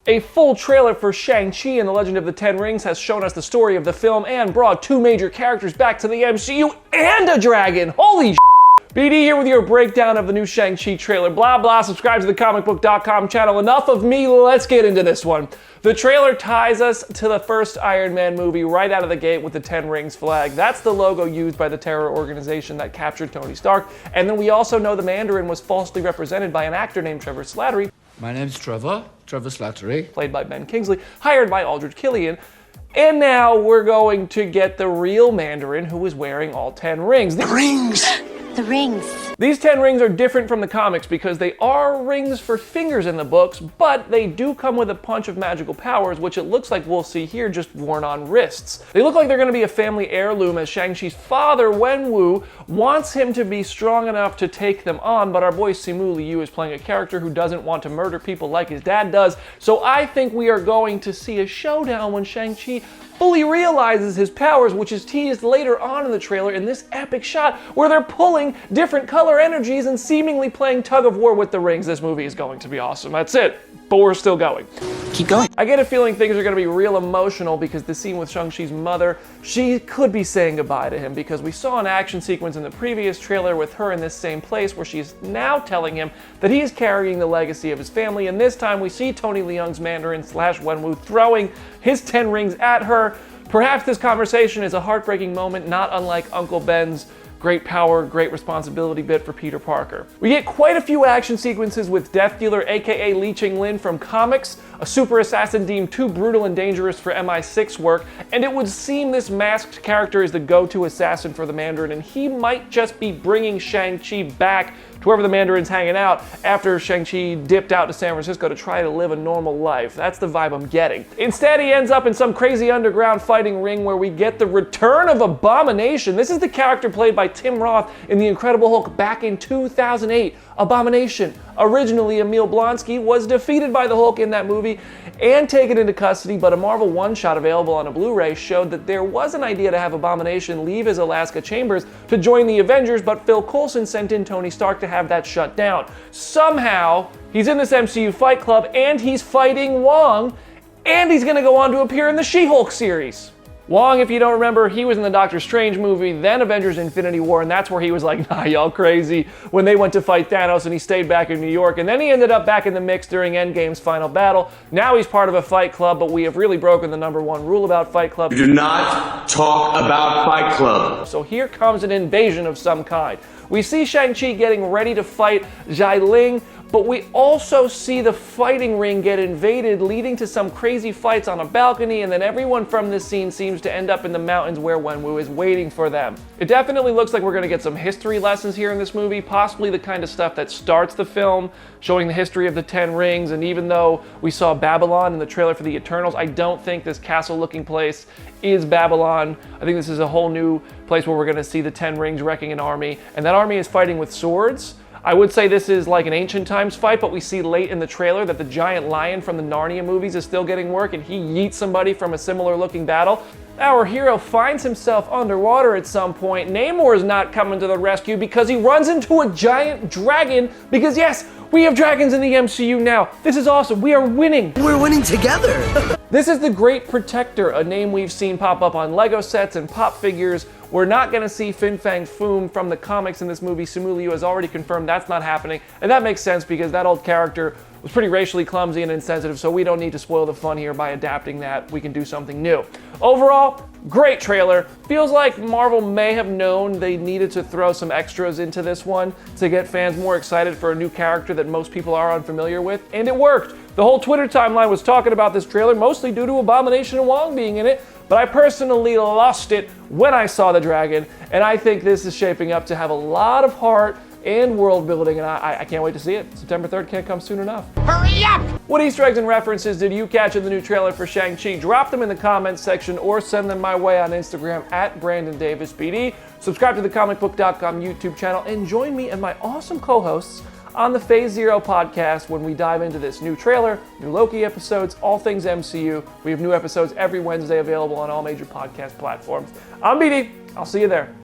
A full trailer for Shang Chi and the Legend of the Ten Rings has shown us the story of the film and brought two major characters back to the MCU and a dragon. Holy shit. BD here with your breakdown of the new Shang-Chi trailer. Blah, blah, subscribe to the Comicbook.com channel. Enough of me, let's get into this one. The trailer ties us to the first Iron Man movie right out of the gate with the Ten Rings flag. That's the logo used by the terror organization that captured Tony Stark. And then we also know the Mandarin was falsely represented by an actor named Trevor Slattery. My name's Trevor Slattery. Played by Ben Kingsley, hired by Aldrich Killian. And now we're going to get the real Mandarin who is wearing all 10 rings. The rings! The rings. These 10 rings are different from the comics because they are rings for fingers in the books, but they do come with a punch of magical powers, which it looks like we'll see here just worn on wrists. They look like they're going to be a family heirloom as Shang-Chi's father, Wenwu, wants him to be strong enough to take them on, but our boy Simu Liu is playing a character who doesn't want to murder people like his dad does, so I think we are going to see a showdown when Shang-Chi fully realizes his powers, which is teased later on in the trailer in this epic shot where they're pulling different color energies and seemingly playing tug of war with the rings. This movie is going to be awesome. That's it. But we're still going. Keep going. I get a feeling things are going to be real emotional because the scene with Shang-Chi's mother, she could be saying goodbye to him because we saw an action sequence in the previous trailer with her in this same place where she's now telling him that he is carrying the legacy of his family, and this time we see Tony Leung's Mandarin / Wenwu throwing his 10 rings at her. Perhaps this conversation is a heartbreaking moment, not unlike Uncle Ben's great power, great responsibility bit for Peter Parker. We get quite a few action sequences with Death Dealer aka Li Ching-lin from comics, a super assassin deemed too brutal and dangerous for MI6 work, and it would seem this masked character is the go-to assassin for the Mandarin, and he might just be bringing Shang-Chi back to wherever the Mandarin's hanging out after Shang-Chi dipped out to San Francisco to try to live a normal life. That's the vibe I'm getting. Instead, he ends up in some crazy underground fighting ring where we get the return of Abomination. This is the character played by Tim Roth in The Incredible Hulk back in 2008. Abomination, originally Emil Blonsky, was defeated by the Hulk in that movie and taken into custody, but a Marvel one-shot available on a Blu-ray showed that there was an idea to have Abomination leave his Alaska chambers to join the Avengers, but Phil Coulson sent in Tony Stark to have that shut down. Somehow, he's in this MCU Fight Club and he's fighting Wong, and he's gonna go on to appear in the She-Hulk series. Wong, if you don't remember, he was in the Doctor Strange movie, then Avengers Infinity War, and that's where he was like, nah, y'all crazy, when they went to fight Thanos and he stayed back in New York, and then he ended up back in the mix during Endgame's final battle. Now he's part of a Fight Club, but we have really broken the #1 rule about Fight Club. You do not talk about Fight Club. So here comes an invasion of some kind. We see Shang-Chi getting ready to fight Zhai Ling, but we also see the fighting ring get invaded, leading to some crazy fights on a balcony, and then everyone from this scene seems to end up in the mountains where Wenwu is waiting for them. It definitely looks like we're going to get some history lessons here in this movie, possibly the kind of stuff that starts the film, showing the history of the 10 rings, and even though we saw Babylon in the trailer for the Eternals, I don't think this castle-looking place is Babylon. I think this is a whole new place where we're going to see the 10 rings wrecking an army, and that army is fighting with swords. I would say this is like an ancient times fight, but we see late in the trailer that the giant lion from the Narnia movies is still getting work and he yeets somebody from a similar looking battle. Our hero finds himself underwater at some point. Namor is not coming to the rescue because he runs into a giant dragon because yes, we have dragons in the MCU now. This is awesome. We are winning. We're winning together. This is the Great Protector, a name we've seen pop up on Lego sets and pop figures. We're not going to see Fin Fang Foom from the comics in this movie. Simu Liu has already confirmed that's not happening, and that makes sense because that old character was pretty racially clumsy and insensitive, so we don't need to spoil the fun here by adapting that. We can do something new. Overall, great trailer. Feels like Marvel may have known they needed to throw some extras into this one to get fans more excited for a new character that most people are unfamiliar with, and it worked. The whole Twitter timeline was talking about this trailer, mostly due to Abomination and Wong being in it, but I personally lost it when I saw the dragon, and I think this is shaping up to have a lot of heart and world building, and I can't wait to see it. September 3rd can't come soon enough. Hurry up! What Easter eggs and references did you catch in the new trailer for Shang-Chi? Drop them in the comments section or send them my way on Instagram at BrandonDavisBD. Subscribe to the Comicbook.com YouTube channel and join me and my awesome co-hosts on the Phase Zero podcast when we dive into this new trailer, new Loki episodes, all things MCU. We have new episodes every Wednesday available on all major podcast platforms. I'm BD. I'll see you there.